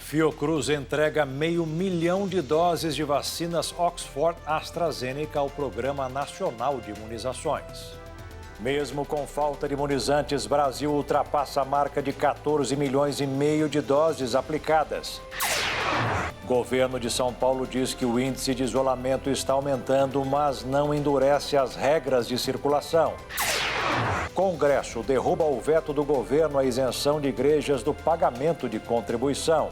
Fiocruz entrega 500 mil de doses de vacinas Oxford AstraZeneca ao Programa Nacional de Imunizações. Mesmo com falta de imunizantes, Brasil ultrapassa a marca de 14,5 milhões de doses aplicadas. Governo de São Paulo diz que o índice de isolamento está aumentando, mas não endurece as regras de circulação. Congresso derruba o veto do governo à isenção de igrejas do pagamento de contribuição.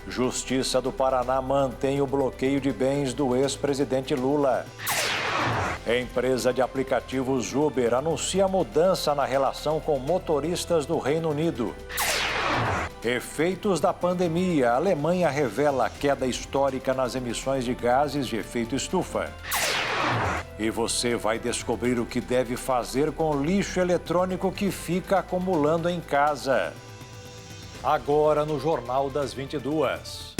Justiça do Paraná mantém o bloqueio de bens do ex-presidente Lula. Empresa de aplicativos Uber anuncia mudança na relação com motoristas do Reino Unido. Efeitos da pandemia. A Alemanha revela queda histórica nas emissões de gases de efeito estufa. E você vai descobrir o que deve fazer com o lixo eletrônico que fica acumulando em casa. Agora no Jornal das 22.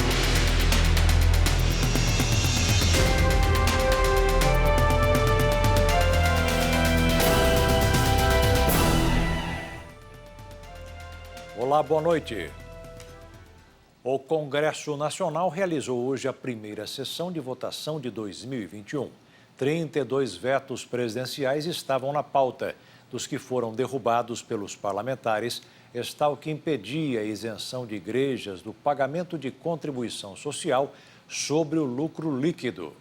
Olá, boa noite. O Congresso Nacional realizou hoje a primeira sessão de votação de 2021. 32 vetos presidenciais estavam na pauta. Dos que foram derrubados pelos parlamentares, está o que impedia a isenção de igrejas do pagamento de contribuição social sobre o lucro líquido.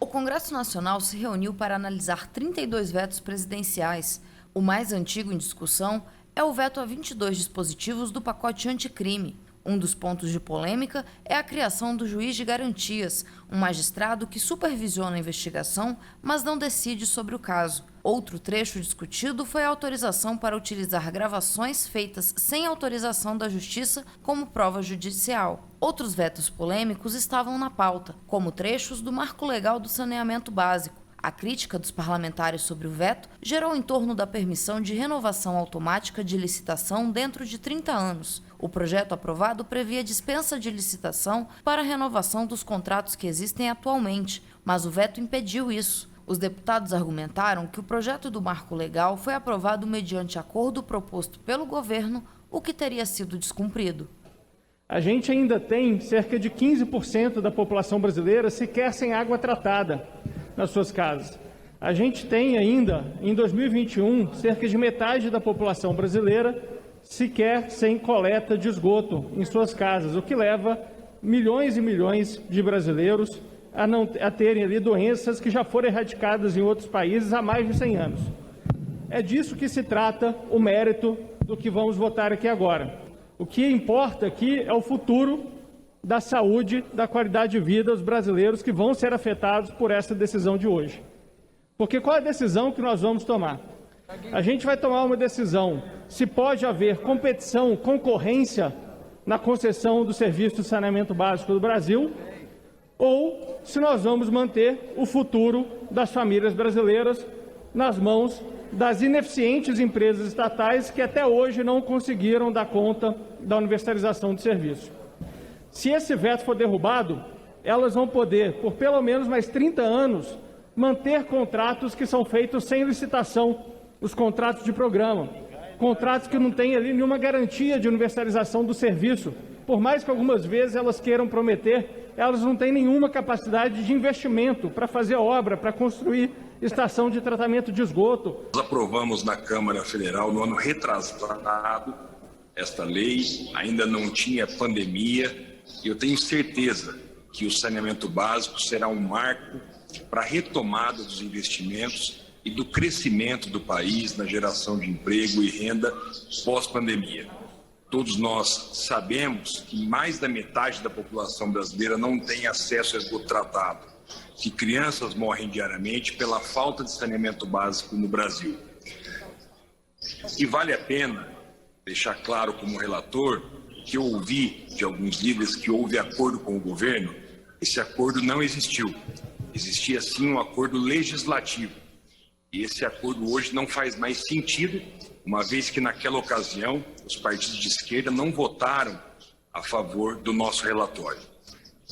O Congresso Nacional se reuniu para analisar 32 vetos presidenciais. O mais antigo em discussão é o veto a 22 dispositivos do pacote anticrime. Um dos pontos de polêmica é a criação do juiz de garantias, um magistrado que supervisiona a investigação, mas não decide sobre o caso. Outro trecho discutido foi a autorização para utilizar gravações feitas sem autorização da Justiça como prova judicial. Outros vetos polêmicos estavam na pauta, como trechos do Marco Legal do Saneamento Básico. A crítica dos parlamentares sobre o veto gerou em torno da permissão de renovação automática de licitação dentro de 30 anos. O projeto aprovado previa dispensa de licitação para a renovação dos contratos que existem atualmente, mas o veto impediu isso. Os deputados argumentaram que o projeto do Marco Legal foi aprovado mediante acordo proposto pelo governo, o que teria sido descumprido. A gente ainda tem cerca de 15% da população brasileira sequer sem água tratada nas suas casas. A gente tem ainda, em 2021, cerca de metade da população brasileira sequer sem coleta de esgoto em suas casas, o que leva milhões e milhões de brasileiros a terem ali doenças que já foram erradicadas em outros países há mais de 100 anos. É disso que se trata o mérito do que vamos votar aqui agora. O que importa aqui é o futuro da saúde, da qualidade de vida dos brasileiros que vão ser afetados por essa decisão de hoje. Porque qual é a decisão que nós vamos tomar? A gente vai tomar uma decisão se pode haver competição, concorrência na concessão do serviço de saneamento básico do Brasil ou se nós vamos manter o futuro das famílias brasileiras nas mãos das ineficientes empresas estatais que até hoje não conseguiram dar conta da universalização do serviço. Se esse veto for derrubado, elas vão poder, por pelo menos mais 30 anos, manter contratos que são feitos sem licitação, os contratos de programa, contratos que não têm ali nenhuma garantia de universalização do serviço. Por mais que algumas vezes elas queiram prometer, elas não têm nenhuma capacidade de investimento para fazer obra, para construir estação de tratamento de esgoto. Nós aprovamos na Câmara Federal no ano retrasado esta lei, ainda não tinha pandemia, e eu tenho certeza que o saneamento básico será um marco para a retomada dos investimentos e do crescimento do país na geração de emprego e renda pós-pandemia. Todos nós sabemos que mais da metade da população brasileira não tem acesso a esgoto tratado, que crianças morrem diariamente pela falta de saneamento básico no Brasil. E vale a pena deixar claro como relator que eu ouvi de alguns líderes que houve acordo com o governo. Esse acordo não existiu. Existia sim um acordo legislativo. E esse acordo hoje não faz mais sentido, uma vez que naquela ocasião os partidos de esquerda não votaram a favor do nosso relatório.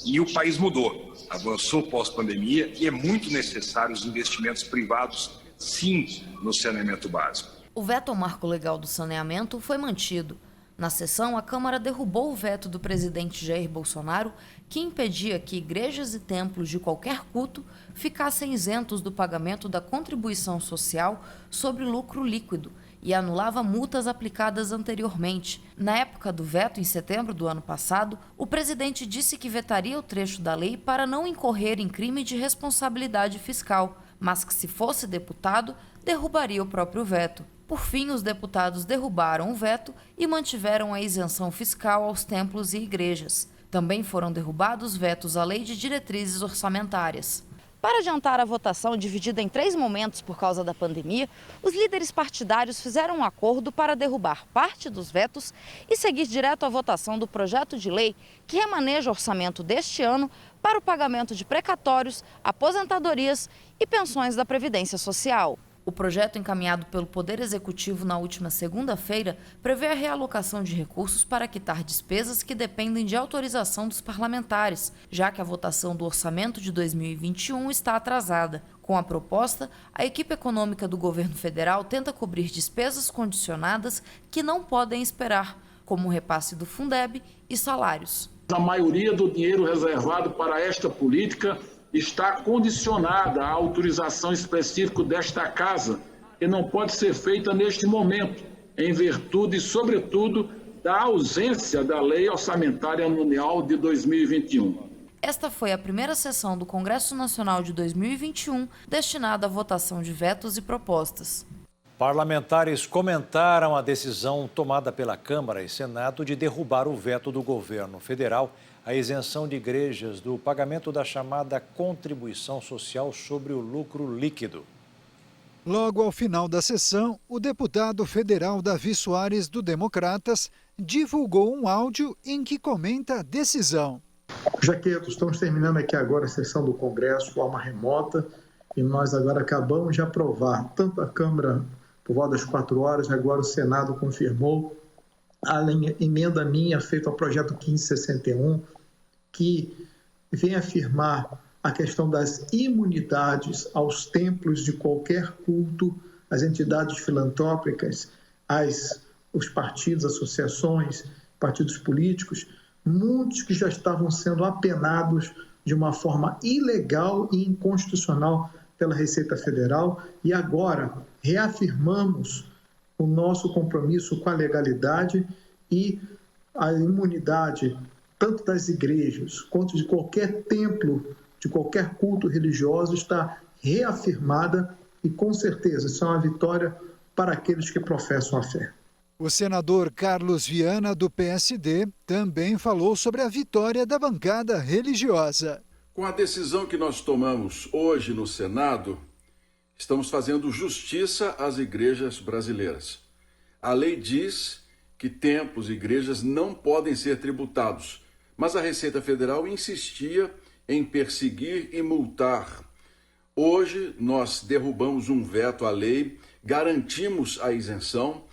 E o país mudou, avançou pós-pandemia e é muito necessário os investimentos privados, sim, no saneamento básico. O veto ao Marco Legal do Saneamento foi mantido. Na sessão, a Câmara derrubou o veto do presidente Jair Bolsonaro, que impedia que igrejas e templos de qualquer culto ficassem isentos do pagamento da contribuição social sobre lucro líquido e anulava multas aplicadas anteriormente. Na época do veto, em setembro do ano passado, o presidente disse que vetaria o trecho da lei para não incorrer em crime de responsabilidade fiscal, mas que, se fosse deputado, derrubaria o próprio veto. Por fim, os deputados derrubaram o veto e mantiveram a isenção fiscal aos templos e igrejas. Também foram derrubados vetos à Lei de Diretrizes Orçamentárias. Para adiantar a votação dividida em 3 momentos por causa da pandemia, os líderes partidários fizeram um acordo para derrubar parte dos vetos e seguir direto à votação do projeto de lei que remaneja o orçamento deste ano para o pagamento de precatórios, aposentadorias e pensões da Previdência Social. O projeto encaminhado pelo Poder Executivo na última segunda-feira prevê a realocação de recursos para quitar despesas que dependem de autorização dos parlamentares, já que a votação do orçamento de 2021 está atrasada. Com a proposta, a equipe econômica do governo federal tenta cobrir despesas condicionadas que não podem esperar, como o repasse do Fundeb e salários. A maioria do dinheiro reservado para esta política está condicionada à autorização específica desta Casa, que não pode ser feita neste momento, em virtude, sobretudo, da ausência da Lei Orçamentária Anual de 2021. Esta foi a primeira sessão do Congresso Nacional de 2021, destinada à votação de vetos e propostas. Parlamentares comentaram a decisão tomada pela Câmara e Senado de derrubar o veto do governo federal à isenção de igrejas do pagamento da chamada contribuição social sobre o lucro líquido. Logo ao final da sessão, o deputado federal Davi Soares, do Democratas, divulgou um áudio em que comenta a decisão. Jaqueto, estamos terminando aqui agora a sessão do Congresso de forma remota e nós agora acabamos de aprovar, tanto a Câmara por volta das 4 horas, agora o Senado confirmou a emenda minha feita ao projeto 1561, que vem afirmar a questão das imunidades aos templos de qualquer culto, às entidades filantrópicas, os partidos, associações, partidos políticos, muitos que já estavam sendo apenados de uma forma ilegal e inconstitucional pela Receita Federal, e agora reafirmamos o nosso compromisso com a legalidade e a imunidade tanto das igrejas quanto de qualquer templo, de qualquer culto religioso está reafirmada e com certeza isso é uma vitória para aqueles que professam a fé. O senador Carlos Viana, do PSD, também falou sobre a vitória da bancada religiosa. Com a decisão que nós tomamos hoje no Senado, estamos fazendo justiça às igrejas brasileiras. A lei diz que templos e igrejas não podem ser tributados, mas a Receita Federal insistia em perseguir e multar. Hoje nós derrubamos um veto à lei, garantimos a isenção,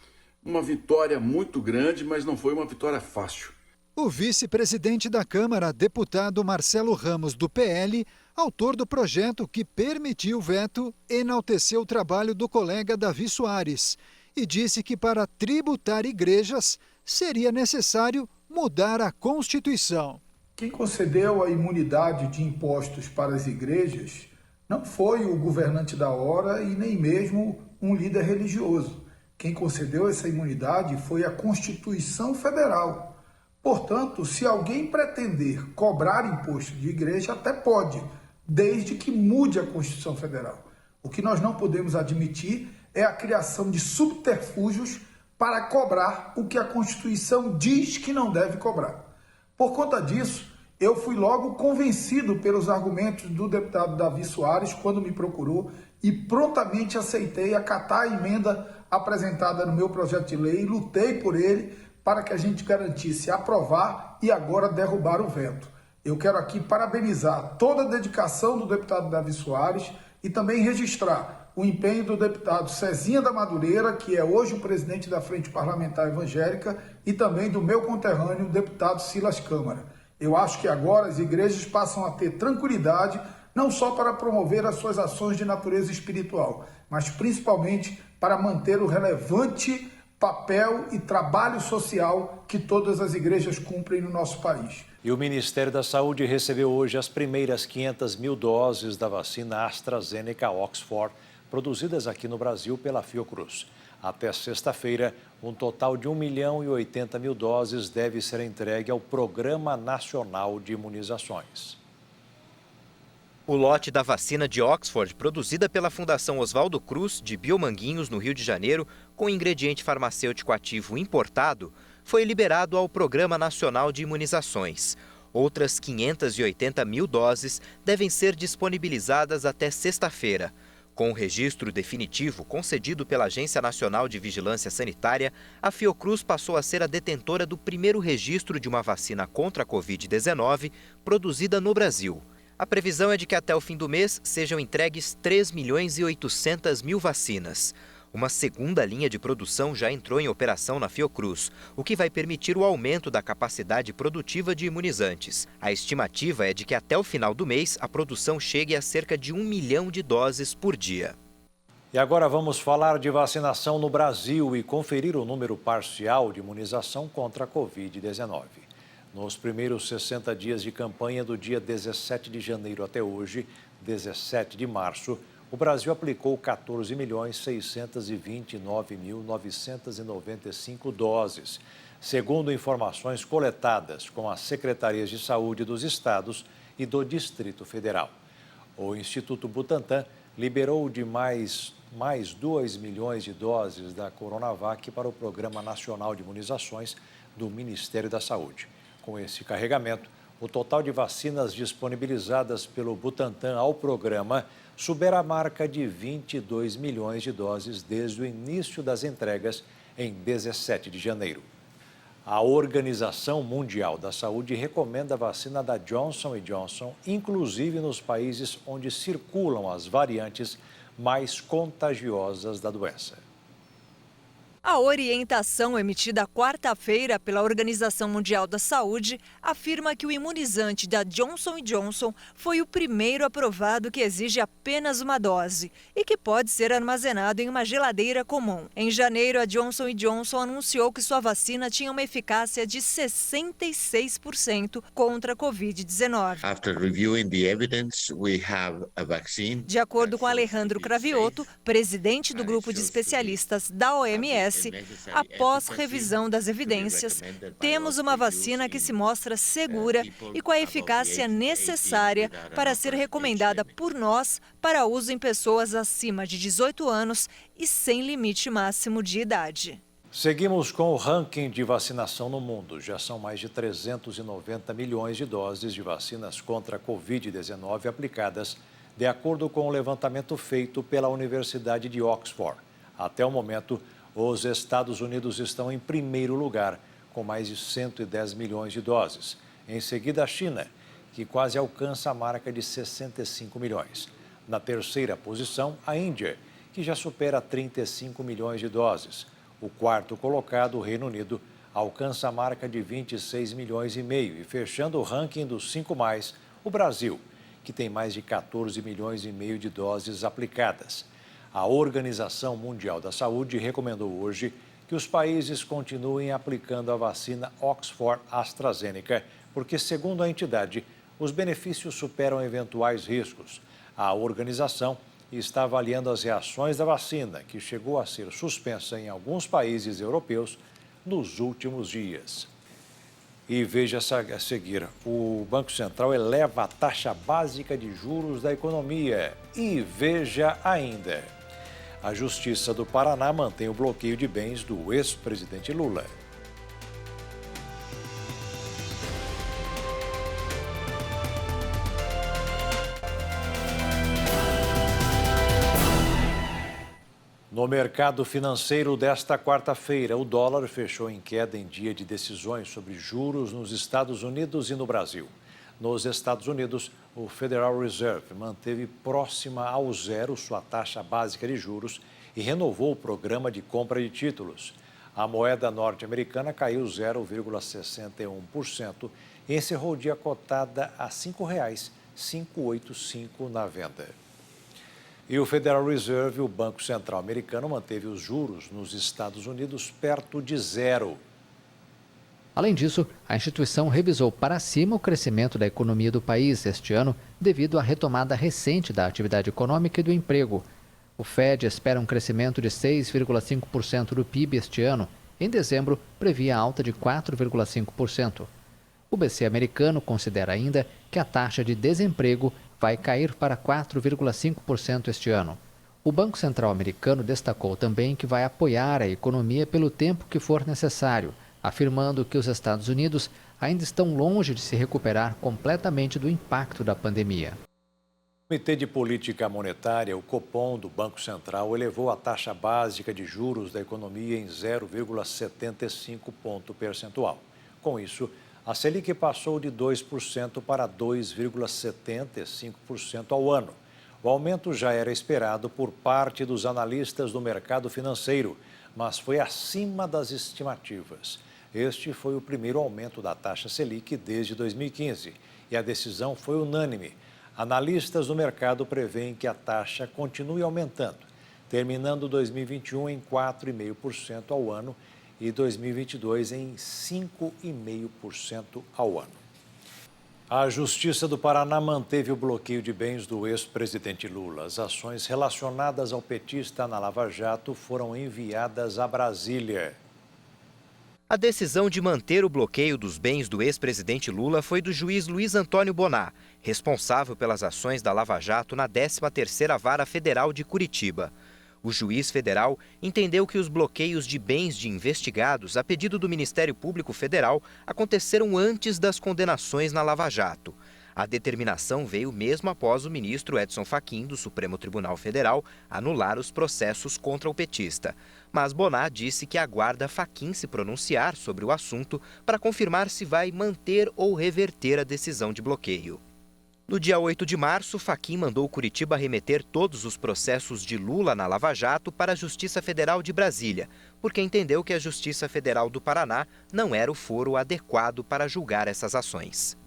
uma vitória muito grande, mas não foi uma vitória fácil. O vice-presidente da Câmara, deputado Marcelo Ramos, do PL, autor do projeto que permitiu o veto, enalteceu o trabalho do colega Davi Soares e disse que para tributar igrejas seria necessário mudar a Constituição. Quem concedeu a imunidade de impostos para as igrejas não foi o governante da hora e nem mesmo um líder religioso. Quem concedeu essa imunidade foi a Constituição Federal. Portanto, se alguém pretender cobrar imposto de igreja, até pode, desde que mude a Constituição Federal. O que nós não podemos admitir é a criação de subterfúgios para cobrar o que a Constituição diz que não deve cobrar. Por conta disso, eu fui logo convencido pelos argumentos do deputado Davi Soares quando me procurou e prontamente aceitei acatar a emenda apresentada no meu projeto de lei e lutei por ele para que a gente garantisse aprovar e agora derrubar o veto. Eu quero aqui parabenizar toda a dedicação do deputado Davi Soares e também registrar o empenho do deputado Cezinha da Madureira, que é hoje o presidente da Frente Parlamentar Evangélica, e também do meu conterrâneo, o deputado Silas Câmara. Eu acho que agora as igrejas passam a ter tranquilidade, não só para promover as suas ações de natureza espiritual, mas principalmente para manter o relevante papel e trabalho social que todas as igrejas cumprem no nosso país. E o Ministério da Saúde recebeu hoje as primeiras 500 mil doses da vacina AstraZeneca Oxford, produzidas aqui no Brasil pela Fiocruz. Até sexta-feira, um total de 1.080.000 doses deve ser entregue ao Programa Nacional de Imunizações. O lote da vacina de Oxford, produzida pela Fundação Oswaldo Cruz, de Biomanguinhos, no Rio de Janeiro, com ingrediente farmacêutico ativo importado, foi liberado ao Programa Nacional de Imunizações. Outras 580.000 doses devem ser disponibilizadas até sexta-feira. Com o registro definitivo concedido pela Agência Nacional de Vigilância Sanitária, a Fiocruz passou a ser a detentora do primeiro registro de uma vacina contra a Covid-19 produzida no Brasil. A previsão é de que até o fim do mês sejam entregues 3.800.000 vacinas. Uma segunda linha de produção já entrou em operação na Fiocruz, o que vai permitir o aumento da capacidade produtiva de imunizantes. A estimativa é de que até o final do mês a produção chegue a cerca de 1 milhão de doses por dia. E agora vamos falar de vacinação no Brasil e conferir o número parcial de imunização contra a Covid-19. Nos primeiros 60 dias de campanha do dia 17 de janeiro até hoje, 17 de março, o Brasil aplicou 14.629.995 doses, segundo informações coletadas com as secretarias de saúde dos estados e do Distrito Federal. O Instituto Butantan liberou de mais 2 milhões de doses da Coronavac para o Programa Nacional de Imunizações do Ministério da Saúde. Com esse carregamento, o total de vacinas disponibilizadas pelo Butantan ao programa supera a marca de 22 milhões de doses desde o início das entregas em 17 de janeiro. A Organização Mundial da Saúde recomenda a vacina da Johnson & Johnson, inclusive nos países onde circulam as variantes mais contagiosas da doença. A orientação emitida quarta-feira pela Organização Mundial da Saúde afirma que o imunizante da Johnson & Johnson foi o primeiro aprovado que exige apenas uma dose e que pode ser armazenado em uma geladeira comum. Em janeiro, a Johnson & Johnson anunciou que sua vacina tinha uma eficácia de 66% contra a Covid-19. De acordo com Alejandro Cravioto, presidente do grupo de especialistas da OMS, após revisão das evidências, temos uma vacina que se mostra segura e com a eficácia necessária para ser recomendada por nós para uso em pessoas acima de 18 anos e sem limite máximo de idade. Seguimos com o ranking de vacinação no mundo. Já são mais de 390 milhões de doses de vacinas contra a Covid-19 aplicadas, de acordo com o levantamento feito pela Universidade de Oxford. Até o momento, os Estados Unidos estão em primeiro lugar, com mais de 110 milhões de doses. Em seguida, a China, que quase alcança a marca de 65 milhões. Na terceira posição, a Índia, que já supera 35 milhões de doses. O quarto colocado, o Reino Unido, alcança a marca de 26 milhões e meio. E fechando o ranking dos 5 mais, o Brasil, que tem mais de 14 milhões e meio de doses aplicadas. A Organização Mundial da Saúde recomendou hoje que os países continuem aplicando a vacina Oxford AstraZeneca, porque, segundo a entidade, os benefícios superam eventuais riscos. A organização está avaliando as reações da vacina, que chegou a ser suspensa em alguns países europeus nos últimos dias. E veja a seguir, o Banco Central eleva a taxa básica de juros da economia. E veja ainda, a Justiça do Paraná mantém o bloqueio de bens do ex-presidente Lula. No mercado financeiro desta quarta-feira, o dólar fechou em queda em dia de decisões sobre juros nos Estados Unidos e no Brasil. Nos Estados Unidos, o Federal Reserve manteve próxima ao zero sua taxa básica de juros e renovou o programa de compra de títulos. A moeda norte-americana caiu 0,61% e encerrou o dia cotada a R$ 5,585 na venda. E o Federal Reserve, o Banco Central americano, manteve os juros nos Estados Unidos perto de zero. Além disso, a instituição revisou para cima o crescimento da economia do país este ano devido à retomada recente da atividade econômica e do emprego. O Fed espera um crescimento de 6,5% do PIB este ano. Em dezembro, previa alta de 4,5%. O BC americano considera ainda que a taxa de desemprego vai cair para 4,5% este ano. O Banco Central americano destacou também que vai apoiar a economia pelo tempo que for necessário, afirmando que os Estados Unidos ainda estão longe de se recuperar completamente do impacto da pandemia. O Comitê de Política Monetária, o Copom, do Banco Central, elevou a taxa básica de juros da economia em 0,75 ponto percentual. Com isso, a Selic passou de 2% para 2,75% ao ano. O aumento já era esperado por parte dos analistas do mercado financeiro, mas foi acima das estimativas. Este foi o primeiro aumento da taxa Selic desde 2015 e a decisão foi unânime. Analistas do mercado prevêem que a taxa continue aumentando, terminando 2021 em 4,5% ao ano e 2022 em 5,5% ao ano. A Justiça do Paraná manteve o bloqueio de bens do ex-presidente Lula. As ações relacionadas ao petista na Lava Jato foram enviadas a Brasília. A decisão de manter o bloqueio dos bens do ex-presidente Lula foi do juiz Luiz Antônio Bonar, responsável pelas ações da Lava Jato na 13ª Vara Federal de Curitiba. O juiz federal entendeu que os bloqueios de bens de investigados a pedido do Ministério Público Federal aconteceram antes das condenações na Lava Jato. A determinação veio mesmo após o ministro Edson Fachin, do Supremo Tribunal Federal, anular os processos contra o petista. Mas Bonar disse que aguarda Fachin se pronunciar sobre o assunto para confirmar se vai manter ou reverter a decisão de bloqueio. No dia 8 de março, Fachin mandou Curitiba remeter todos os processos de Lula na Lava Jato para a Justiça Federal de Brasília, porque entendeu que a Justiça Federal do Paraná não era o foro adequado para julgar essas ações.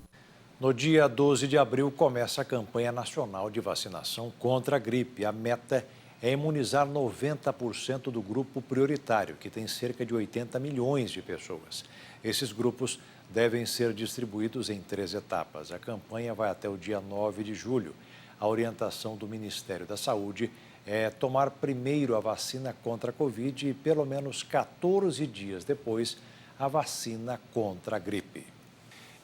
No dia 12 de abril, começa a campanha nacional de vacinação contra a gripe. A meta é imunizar 90% do grupo prioritário, que tem cerca de 80 milhões de pessoas. Esses grupos devem ser distribuídos em 3 etapas. A campanha vai até o dia 9 de julho. A orientação do Ministério da Saúde é tomar primeiro a vacina contra a Covid e, pelo menos 14 dias depois, a vacina contra a gripe.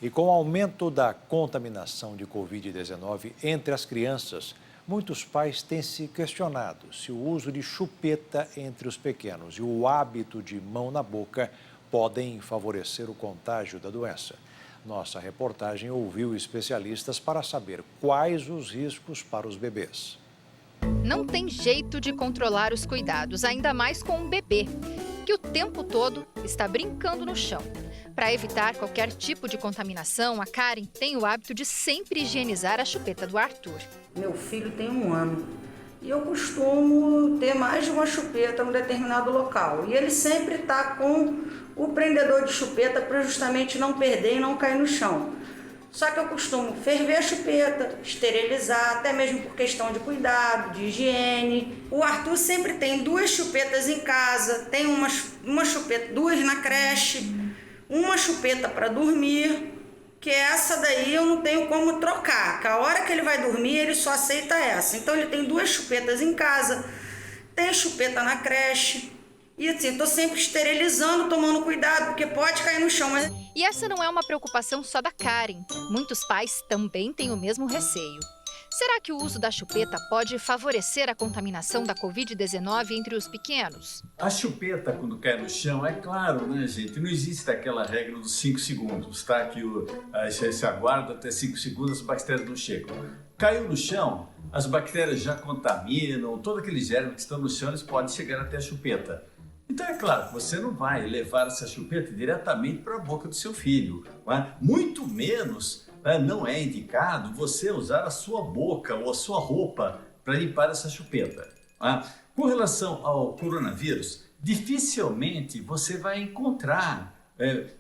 E com o aumento da contaminação de Covid-19 entre as crianças, muitos pais têm se questionado se o uso de chupeta entre os pequenos e o hábito de mão na boca podem favorecer o contágio da doença. Nossa reportagem ouviu especialistas para saber quais os riscos para os bebês. Não tem jeito de controlar os cuidados, ainda mais com um bebê, que o tempo todo está brincando no chão. Para evitar qualquer tipo de contaminação, a Karen tem o hábito de sempre higienizar a chupeta do Arthur. Meu filho tem 1 ano e eu costumo ter mais de uma chupeta em um determinado local. E ele sempre está com o prendedor de chupeta para justamente não perder e não cair no chão. Só que eu costumo ferver a chupeta, esterilizar, até mesmo por questão de cuidado, de higiene. O Arthur sempre tem 2 chupetas em casa, tem uma chupeta, 2 na creche, uma chupeta para dormir, que essa daí eu não tenho como trocar, que a hora que ele vai dormir ele só aceita essa. Então ele tem 2 chupetas em casa, tem chupeta na creche. E assim, estou sempre esterilizando, tomando cuidado, porque pode cair no chão. Mas... E essa não é uma preocupação só da Karen. Muitos pais também têm o mesmo receio. Será que o uso da chupeta pode favorecer a contaminação da Covid-19 entre os pequenos? A chupeta, quando cai no chão, é claro, né, gente? Não existe aquela regra dos 5 segundos, tá? Que se aguarda até 5 segundos, as bactérias não chegam. Caiu no chão, as bactérias já contaminam, todos aqueles germes que estão no chão, eles podem chegar até a chupeta. Então é claro que você não vai levar essa chupeta diretamente para a boca do seu filho, né? Muito menos não é indicado você usar a sua boca ou a sua roupa para limpar essa chupeta. Né? Com relação ao coronavírus, dificilmente você vai encontrar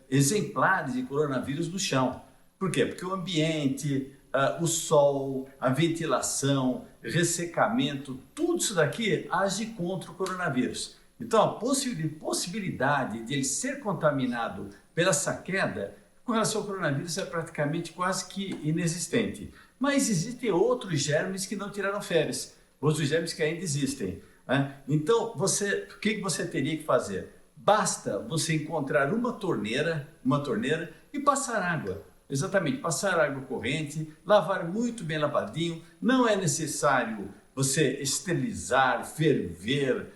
exemplares de coronavírus no chão. Por quê? Porque o ambiente, o sol, a ventilação, ressecamento, tudo isso daqui age contra o coronavírus. Então, a possibilidade de ele ser contaminado pela essa queda com relação ao coronavírus é praticamente quase que inexistente. Mas existem outros germes que não tiraram férias, outros germes que ainda existem. Né? Então, o que você teria que fazer? Basta você encontrar uma torneira e passar água. Exatamente, passar água corrente, lavar muito bem lavadinho. Não é necessário você esterilizar, ferver,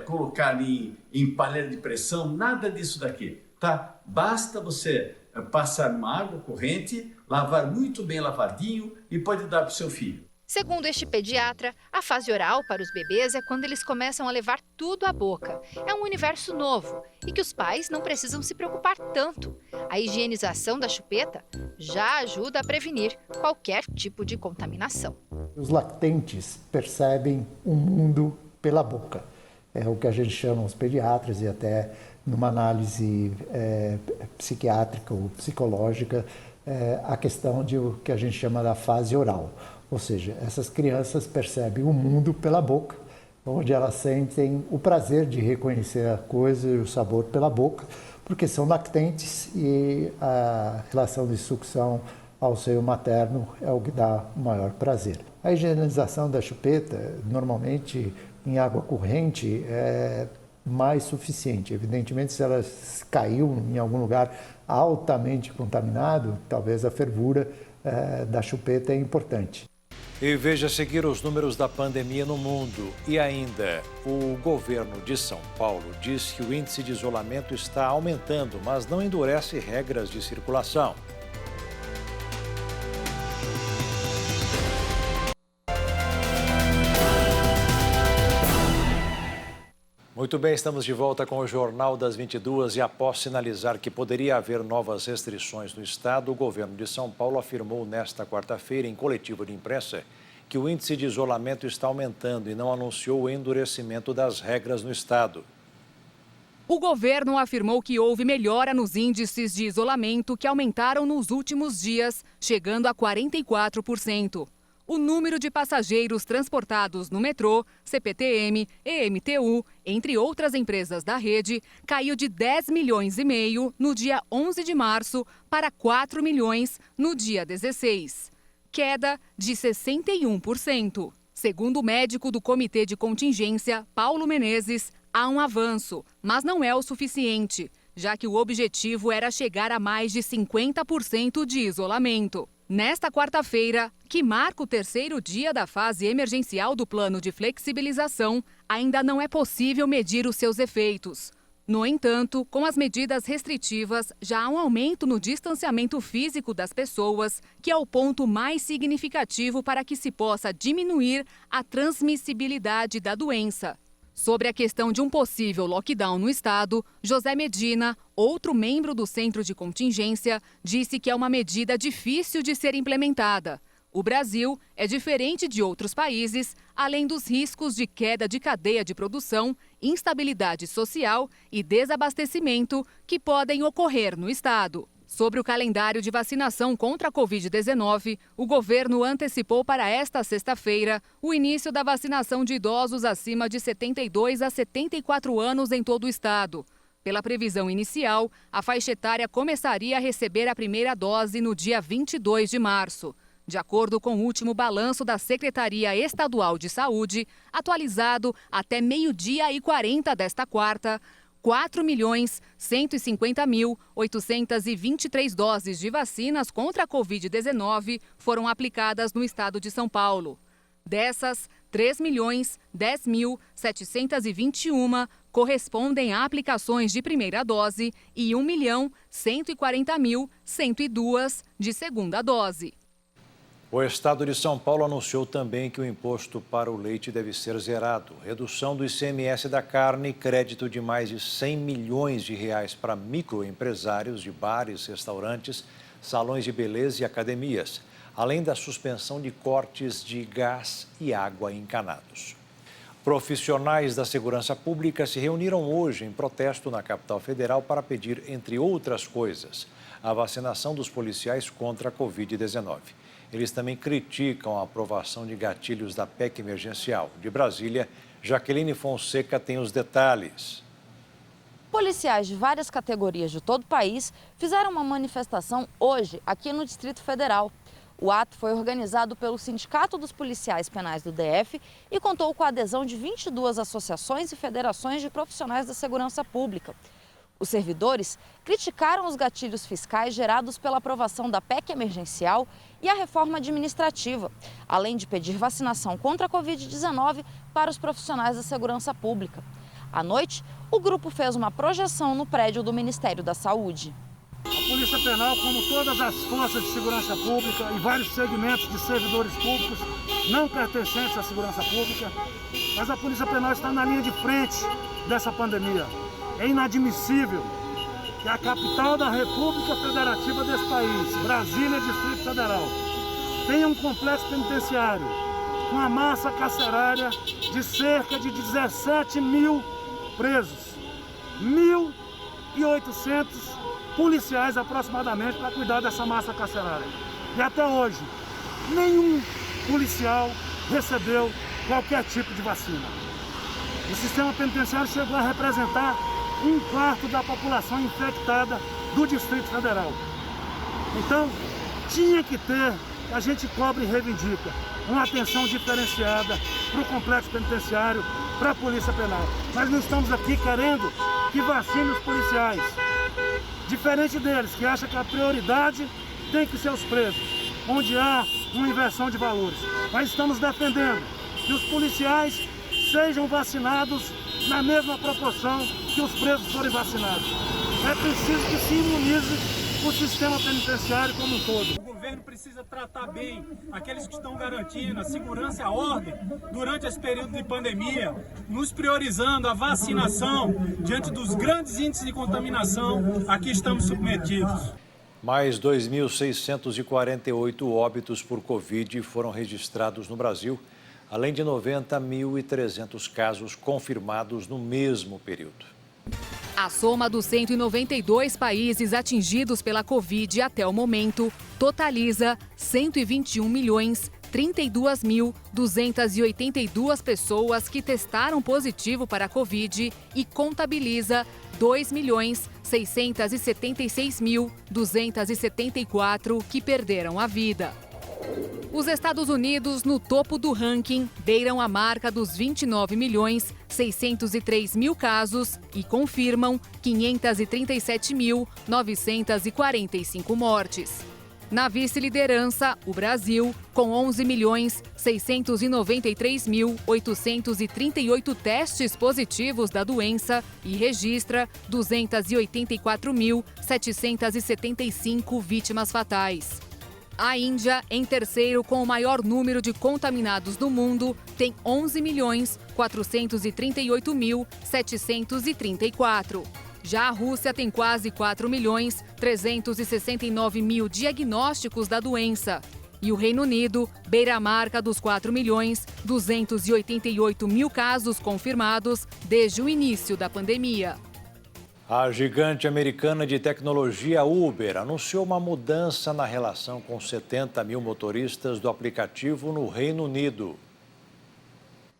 colocar em panela de pressão, nada disso daqui, tá? Basta você passar uma água corrente, lavar muito bem lavadinho e pode dar para o seu filho. Segundo este pediatra, a fase oral para os bebês é quando eles começam a levar tudo à boca. É um universo novo e que os pais não precisam se preocupar tanto. A higienização da chupeta já ajuda a prevenir qualquer tipo de contaminação. Os lactentes percebem o mundo pela boca. É o que a gente chama, os pediatras, e até numa análise psiquiátrica ou psicológica, a questão de o que a gente chama da fase oral. Ou seja, essas crianças percebem o mundo pela boca, onde elas sentem o prazer de reconhecer a coisa e o sabor pela boca, porque são lactentes e a relação de sucção ao seio materno é o que dá o maior prazer. A higienização da chupeta, normalmente em água corrente, é mais suficiente. Evidentemente, se ela caiu em algum lugar altamente contaminado, talvez a fervura da chupeta é importante. E veja a seguir os números da pandemia no mundo. E ainda, o governo de São Paulo diz que o índice de isolamento está aumentando, mas não endurece regras de circulação. Muito bem, estamos de volta com o Jornal das 22 e após sinalizar que poderia haver novas restrições no estado, o governo de São Paulo afirmou nesta quarta-feira em coletiva de imprensa que o índice de isolamento está aumentando e não anunciou o endurecimento das regras no estado. O governo afirmou que houve melhora nos índices de isolamento que aumentaram nos últimos dias, chegando a 44%. O número de passageiros transportados no metrô, CPTM, EMTU, entre outras empresas da rede, caiu de 10 milhões e meio no dia 11 de março para 4 milhões no dia 16. Queda de 61%. Segundo o médico do Comitê de Contingência, Paulo Menezes, há um avanço, mas não é o suficiente, já que o objetivo era chegar a mais de 50% de isolamento. Nesta quarta-feira, que marca o terceiro dia da fase emergencial do plano de flexibilização, ainda não é possível medir os seus efeitos. No entanto, com as medidas restritivas, já há um aumento no distanciamento físico das pessoas, que é o ponto mais significativo para que se possa diminuir a transmissibilidade da doença. Sobre a questão de um possível lockdown no estado, José Medina, outro membro do Centro de Contingência, disse que é uma medida difícil de ser implementada. O Brasil é diferente de outros países, além dos riscos de queda de cadeia de produção, instabilidade social e desabastecimento que podem ocorrer no estado. Sobre o calendário de vacinação contra a Covid-19, o governo antecipou para esta sexta-feira o início da vacinação de idosos acima de 72 a 74 anos em todo o estado. Pela previsão inicial, a faixa etária começaria a receber a primeira dose no dia 22 de março. De acordo com o último balanço da Secretaria Estadual de Saúde, atualizado até 12h40 desta quarta, 4.150.823 doses de vacinas contra a Covid-19 foram aplicadas no estado de São Paulo. Dessas, 3.010.721 correspondem a aplicações de primeira dose e 1.140.102 de segunda dose. O estado de São Paulo anunciou também que o imposto para o leite deve ser zerado. Redução do ICMS da carne, crédito de mais de 100 milhões de reais para microempresários de bares, restaurantes, salões de beleza e academias, além da suspensão de cortes de gás e água encanados. Profissionais da segurança pública se reuniram hoje em protesto na capital federal para pedir, entre outras coisas, a vacinação dos policiais contra a Covid-19. Eles também criticam a aprovação de gatilhos da PEC emergencial. De Brasília, Jaqueline Fonseca tem os detalhes. Policiais de várias categorias de todo o país fizeram uma manifestação hoje aqui no Distrito Federal. O ato foi organizado pelo Sindicato dos Policiais Penais do DF e contou com a adesão de 22 associações e federações de profissionais da segurança pública. Os servidores criticaram os gatilhos fiscais gerados pela aprovação da PEC emergencial e a reforma administrativa, além de pedir vacinação contra a Covid-19 para os profissionais da segurança pública. À noite, o grupo fez uma projeção no prédio do Ministério da Saúde. A Polícia Penal, como todas as forças de segurança pública e vários segmentos de servidores públicos não pertencentes à segurança pública, mas a Polícia Penal está na linha de frente dessa pandemia. É inadmissível que a capital da República Federativa desse país, Brasília, Distrito Federal, tenha um complexo penitenciário com uma massa carcerária de cerca de 17 mil presos, 1.800 policiais aproximadamente para cuidar dessa massa carcerária. E até hoje, nenhum policial recebeu qualquer tipo de vacina. O sistema penitenciário chegou a representar 1/4 da população infectada do Distrito Federal. Então, tinha que ter, a gente cobra e reivindica, uma atenção diferenciada para o complexo penitenciário, para a Polícia Penal. Nós não estamos aqui querendo que vacine os policiais. Diferente deles, que acham que a prioridade tem que ser os presos, onde há uma inversão de valores. Nós estamos defendendo que os policiais sejam vacinados na mesma proporção que os presos forem vacinados. É preciso que se imunize o sistema penitenciário como um todo. O governo precisa tratar bem aqueles que estão garantindo a segurança e a ordem durante esse período de pandemia, nos priorizando a vacinação diante dos grandes índices de contaminação a que estamos submetidos. Mais 2.648 óbitos por Covid foram registrados no Brasil, além de 90.300 casos confirmados no mesmo período. A soma dos 192 países atingidos pela Covid até o momento totaliza 121.032.282 pessoas que testaram positivo para a Covid e contabiliza 2.676.274 que perderam a vida. Os Estados Unidos, no topo do ranking, beiram a marca dos 29.603.000 casos e confirmam 537.945 mortes. Na vice-liderança, o Brasil, com 11.693.838 testes positivos da doença e registra 284.775 vítimas fatais. A Índia, em terceiro com o maior número de contaminados do mundo, tem 11.438.734. Já a Rússia tem quase 4.369.000 diagnósticos da doença. E o Reino Unido beira a marca dos 4.288.000 casos confirmados desde o início da pandemia. A gigante americana de tecnologia Uber anunciou uma mudança na relação com 70 mil motoristas do aplicativo no Reino Unido.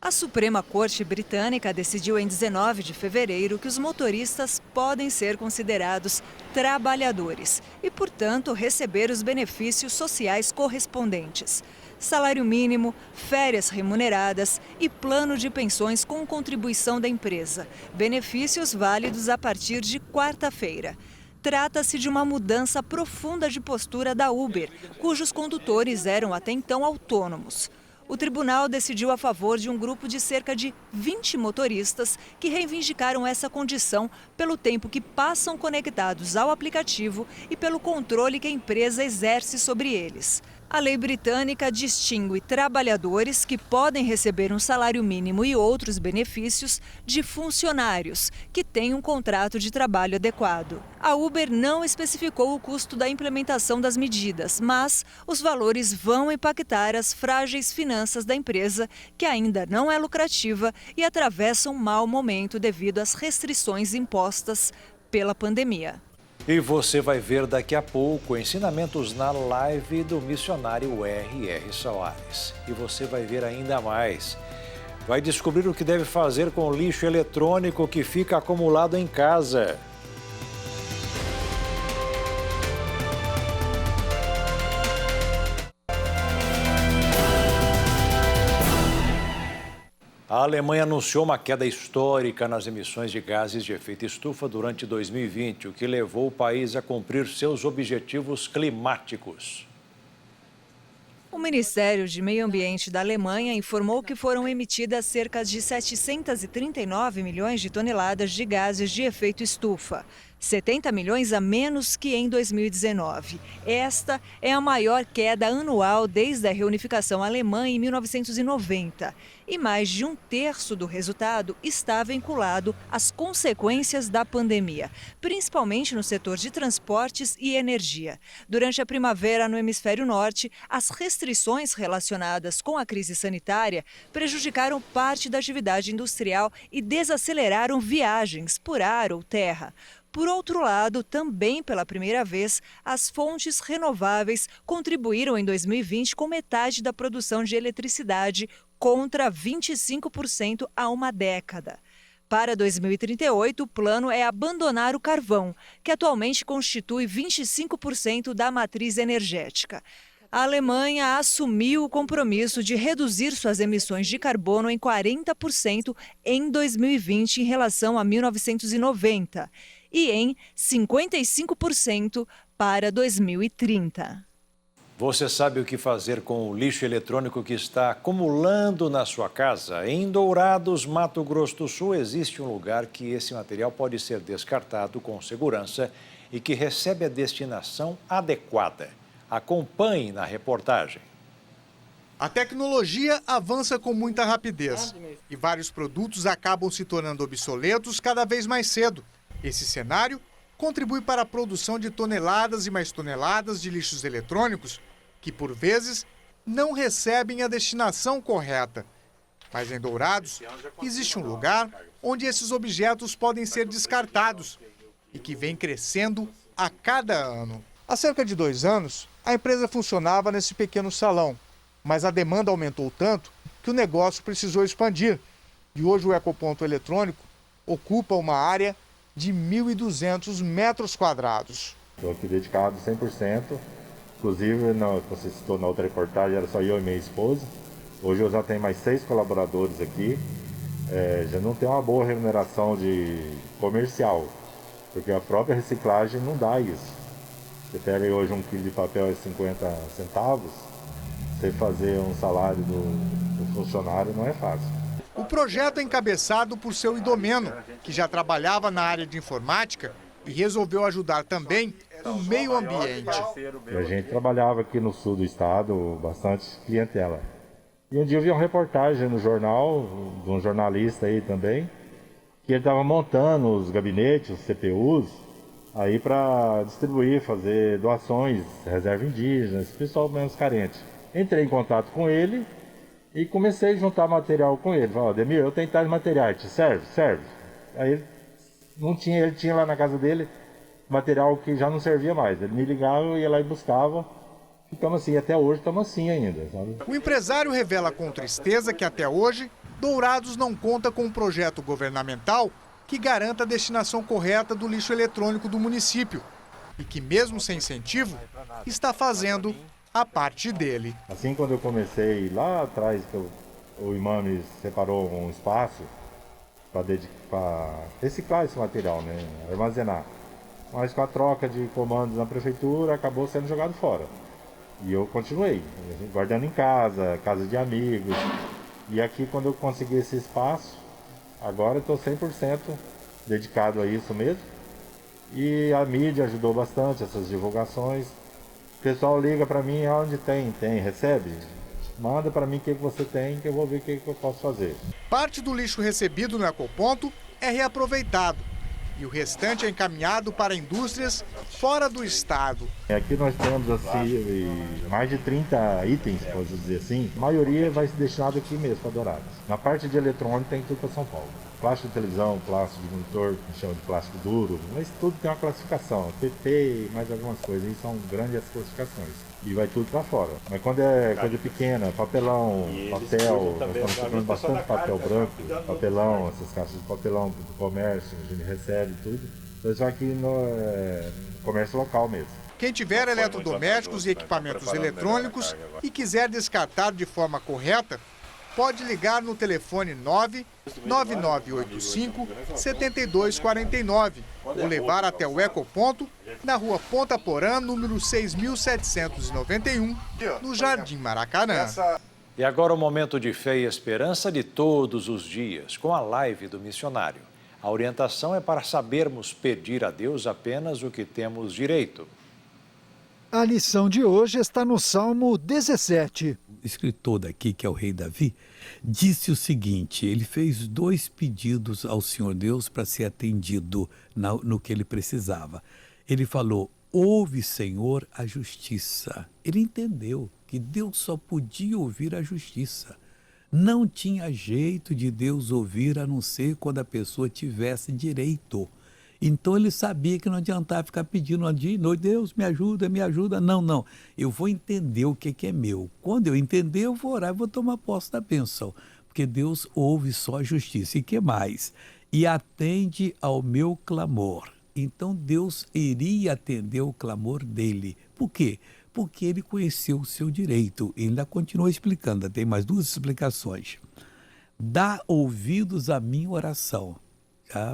A Suprema Corte Britânica decidiu em 19 de fevereiro que os motoristas podem ser considerados trabalhadores e, portanto, receber os benefícios sociais correspondentes. Salário mínimo, férias remuneradas e plano de pensões com contribuição da empresa. Benefícios válidos a partir de quarta-feira. Trata-se de uma mudança profunda de postura da Uber, cujos condutores eram até então autônomos. O tribunal decidiu a favor de um grupo de cerca de 20 motoristas que reivindicaram essa condição pelo tempo que passam conectados ao aplicativo e pelo controle que a empresa exerce sobre eles. A lei britânica distingue trabalhadores que podem receber um salário mínimo e outros benefícios de funcionários que têm um contrato de trabalho adequado. A Uber não especificou o custo da implementação das medidas, mas os valores vão impactar as frágeis finanças da empresa, que ainda não é lucrativa e atravessa um mau momento devido às restrições impostas pela pandemia. E você vai ver daqui a pouco ensinamentos na live do missionário R.R. Soares. E você vai ver ainda mais. Vai descobrir o que deve fazer com o lixo eletrônico que fica acumulado em casa. A Alemanha anunciou uma queda histórica nas emissões de gases de efeito estufa durante 2020, o que levou o país a cumprir seus objetivos climáticos. O Ministério de Meio Ambiente da Alemanha informou que foram emitidas cerca de 739 milhões de toneladas de gases de efeito estufa, 70 milhões a menos que em 2019. Esta é a maior queda anual desde a reunificação alemã em 1990. E mais de um terço do resultado está vinculado às consequências da pandemia, principalmente no setor de transportes e energia. Durante a primavera no hemisfério norte, as restrições relacionadas com a crise sanitária prejudicaram parte da atividade industrial e desaceleraram viagens por ar ou terra. Por outro lado, também pela primeira vez, as fontes renováveis contribuíram em 2020 com metade da produção de eletricidade, contra 25% há uma década. Para 2038, o plano é abandonar o carvão, que atualmente constitui 25% da matriz energética. A Alemanha assumiu o compromisso de reduzir suas emissões de carbono em 40% em 2020 em relação a 1990 e em 55% para 2030. Você sabe o que fazer com o lixo eletrônico que está acumulando na sua casa? Em Dourados, Mato Grosso do Sul, existe um lugar que esse material pode ser descartado com segurança e que recebe a destinação adequada. Acompanhe na reportagem. A tecnologia avança com muita rapidez e vários produtos acabam se tornando obsoletos cada vez mais cedo. Esse cenário contribui para a produção de toneladas e mais toneladas de lixos eletrônicos que, por vezes, não recebem a destinação correta. Mas em Dourados, existe um lugar onde esses objetos podem ser descartados e que vem crescendo a cada ano. Há cerca de 2 anos, a empresa funcionava nesse pequeno salão, mas a demanda aumentou tanto que o negócio precisou expandir. E hoje o ecoponto eletrônico ocupa uma área de 1.200 metros quadrados. Estou aqui dedicado 100%, inclusive, como você citou na outra reportagem, era só eu e minha esposa. Hoje eu já tenho mais 6 colaboradores aqui, já não tem uma boa remuneração comercial, porque a própria reciclagem não dá isso. Você pega hoje 1 quilo de papel e 50 centavos, você fazer um salário do funcionário não é fácil. O projeto é encabeçado por seu Idomeno, que já trabalhava na área de informática e resolveu ajudar também o meio ambiente. A gente trabalhava aqui no sul do estado, bastante clientela. E um dia eu vi uma reportagem no jornal, de um jornalista aí também, que ele estava montando os gabinetes, os CPUs, aí para distribuir, fazer doações, reserva indígena, esse pessoal menos carente. Entrei em contato com ele e comecei a juntar material com ele. Falei, Ademir, eu tenho tais materiais, te serve? Serve. Aí ele tinha lá na casa dele material que já não servia mais. Ele me ligava, eu ia lá e buscava. Ficamos assim, até hoje estamos assim ainda, sabe? O empresário revela com tristeza que até hoje Dourados não conta com um projeto governamental que garanta a destinação correta do lixo eletrônico do município e que, mesmo sem incentivo, está fazendo a parte dele. Assim, quando eu comecei lá atrás, o imã me separou um espaço para reciclar esse material, né? Armazenar. Mas com a troca de comandos na prefeitura, acabou sendo jogado fora. E eu continuei, guardando em casa, casa de amigos. E aqui, quando eu consegui esse espaço, agora eu estou 100% dedicado a isso mesmo. E a mídia ajudou bastante, essas divulgações. O pessoal liga para mim, onde tem, recebe? Manda para mim o que você tem, que eu vou ver o que eu posso fazer. Parte do lixo recebido no ecoponto é reaproveitado. e o restante é encaminhado para indústrias fora do estado. Aqui nós temos assim, mais de 30 itens, posso dizer assim. A maioria vai ser destinado aqui mesmo para Dourados. Na parte de eletrônico tem tudo para São Paulo. Plástico de televisão, plástico de monitor, que chama de plástico duro, mas tudo tem uma classificação. PP, mais algumas coisas, e são grandes as classificações. E vai tudo para fora. Mas quando é coisa pequena, papelão, papel, nós estamos comprando bastante papel branco, papelão, essas caixas de papelão do comércio, a gente recebe tudo. Então isso aqui no comércio local mesmo. Quem tiver eletrodomésticos e equipamentos eletrônicos e quiser descartar de forma correta, pode ligar no telefone 99985-7249 ou levar até o Ecoponto, na rua Ponta Porã, número 6.791, no Jardim Maracanã. E agora o momento de fé e esperança de todos os dias, com a live do missionário. A orientação é para sabermos pedir a Deus apenas o que temos direito. A lição de hoje está no Salmo 17. O escritor daqui, que é o rei Davi, disse o seguinte: ele fez 2 pedidos ao Senhor Deus para ser atendido no que ele precisava. Ele falou: ouve, Senhor, a justiça. Ele entendeu que Deus só podia ouvir a justiça. Não tinha jeito de Deus ouvir a não ser quando a pessoa tivesse direito. Então ele sabia que não adiantava ficar pedindo dia e noite: Deus, me ajuda, me ajuda. Não. Eu vou entender o que é meu. Quando eu entender, eu vou orar e vou tomar posse da bênção. Porque Deus ouve só a justiça. E que mais? E atende ao meu clamor. Então Deus iria atender o clamor dele. Por quê? Porque ele conheceu o seu direito. E ainda continua explicando, tem mais 2 explicações. Dá ouvidos à minha oração.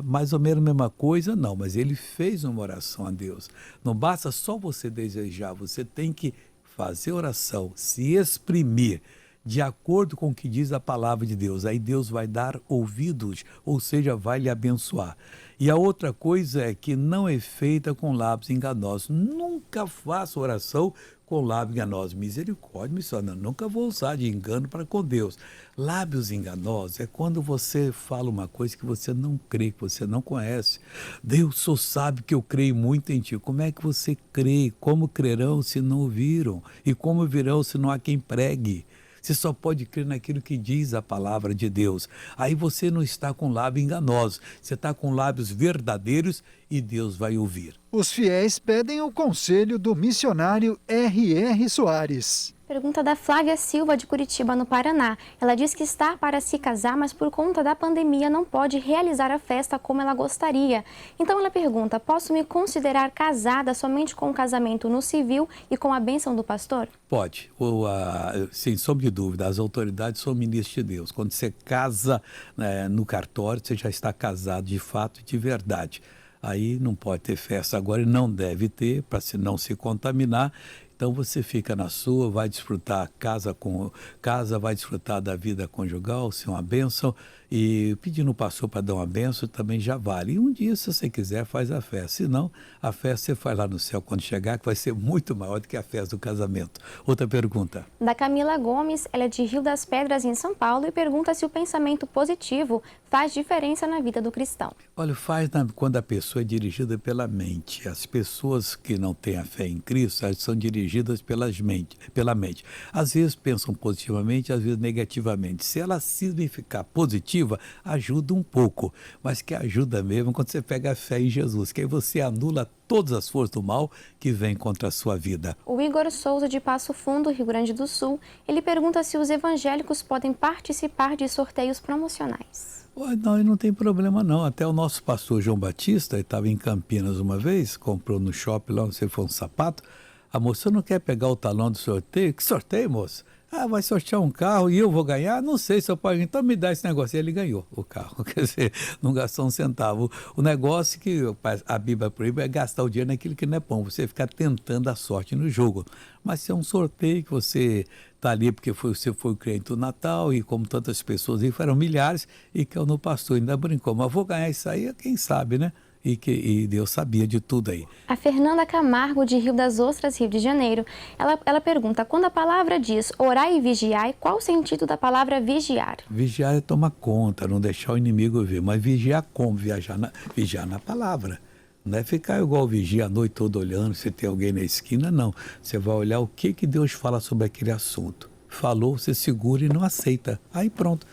Mais ou menos a mesma coisa, não, mas ele fez uma oração a Deus. Não basta só você desejar, você tem que fazer oração, se exprimir de acordo com o que diz a palavra de Deus. Aí Deus vai dar ouvidos, ou seja, vai lhe abençoar. E a outra coisa é que não é feita com lábios enganosos. Nunca faça oração com lábios enganosos. Misericórdia, missionário, nunca vou usar de engano para com Deus. Lábios enganosos é quando você fala uma coisa que você não crê, que você não conhece. Deus só sabe que eu creio muito em ti. Como é que você crê? Como crerão se não ouviram? E como virão se não há quem pregue? Você só pode crer naquilo que diz a palavra de Deus. Aí você não está com lábios enganosos, você está com lábios verdadeiros e Deus vai ouvir. Os fiéis pedem o conselho do missionário R.R. Soares. Pergunta da Flávia Silva, de Curitiba, no Paraná. Ela diz que está para se casar, mas por conta da pandemia não pode realizar a festa como ela gostaria. Então ela pergunta: posso me considerar casada somente com o casamento no civil e com a bênção do pastor? Pode. Sem sombra de dúvida, as autoridades são ministros de Deus. Quando você casa no cartório, você já está casado de fato e de verdade. Aí não pode ter festa agora e não deve ter, para não se contaminar. Então você fica na sua, vai desfrutar casa, vai desfrutar da vida conjugal, ser uma bênção, e pedindo o pastor para dar uma bênção também já vale. E um dia, se você quiser, faz a festa. Se não, a festa você faz lá no céu quando chegar, que vai ser muito maior do que a festa do casamento. Outra pergunta. Da Camila Gomes, ela é de Rio das Pedras, em São Paulo, e pergunta se o pensamento positivo faz diferença na vida do cristão. Olha, faz quando a pessoa é dirigida pela mente. As pessoas que não têm a fé em Cristo, elas são dirigidas pela mente. Às vezes pensam positivamente, às vezes negativamente. Se ela significar positiva, ajuda um pouco, mas que ajuda mesmo quando você pega a fé em Jesus, que aí você anula todas as forças do mal que vêm contra a sua vida. O Igor Souza, de Passo Fundo, Rio Grande do Sul, ele pergunta se os evangélicos podem participar de sorteios promocionais. Não tem problema não. Até o nosso pastor João Batista estava em Campinas uma vez, comprou no shopping lá, não sei se foi um sapato. A moça não quer pegar o talão do sorteio? Que sorteio, moça? Vai sortear um carro e eu vou ganhar? Não sei se eu posso. Então me dá esse negócio. E ele ganhou o carro. Quer dizer, não gastou um centavo. O negócio que a Bíblia proíbe é gastar o dinheiro naquilo que não é bom. Você ficar tentando a sorte no jogo. Mas se é um sorteio que você está ali porque você foi o crente do Natal e como tantas pessoas aí foram milhares e que eu no pastor ainda brincou. Mas vou ganhar isso aí, quem sabe, né? e Deus sabia de tudo aí. A Fernanda Camargo, de Rio das Ostras, Rio de Janeiro, ela pergunta, quando a palavra diz orai e vigiai, qual o sentido da palavra vigiar? Vigiar é tomar conta, não deixar o inimigo ver, mas vigiar como? Vigiar na palavra. Não é ficar igual vigia a noite toda olhando se tem alguém na esquina, não. Você vai olhar o que Deus fala sobre aquele assunto. Falou, você segura e não aceita. Aí pronto.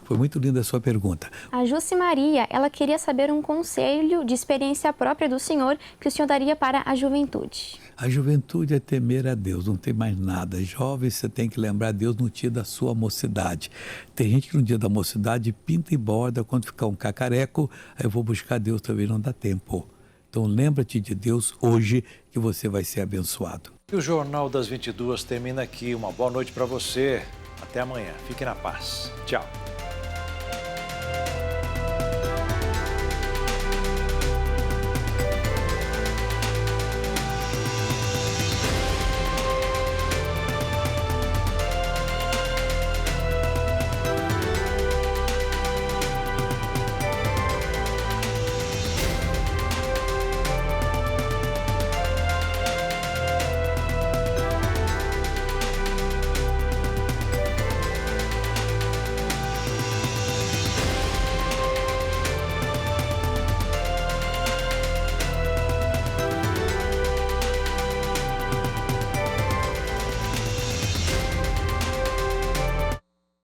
Foi muito linda a sua pergunta. A Jussi Maria, ela queria saber um conselho de experiência própria do senhor que o senhor daria para a juventude. A juventude é temer a Deus, não tem mais nada. Jovem, você tem que lembrar Deus no dia da sua mocidade. Tem gente que no dia da mocidade pinta e borda, quando ficar um cacareco, aí eu vou buscar Deus também, não dá tempo. Então lembra-te de Deus hoje que você vai ser abençoado. E o Jornal das 22 termina aqui. Uma boa noite para você. Até amanhã. Fique na paz. Tchau.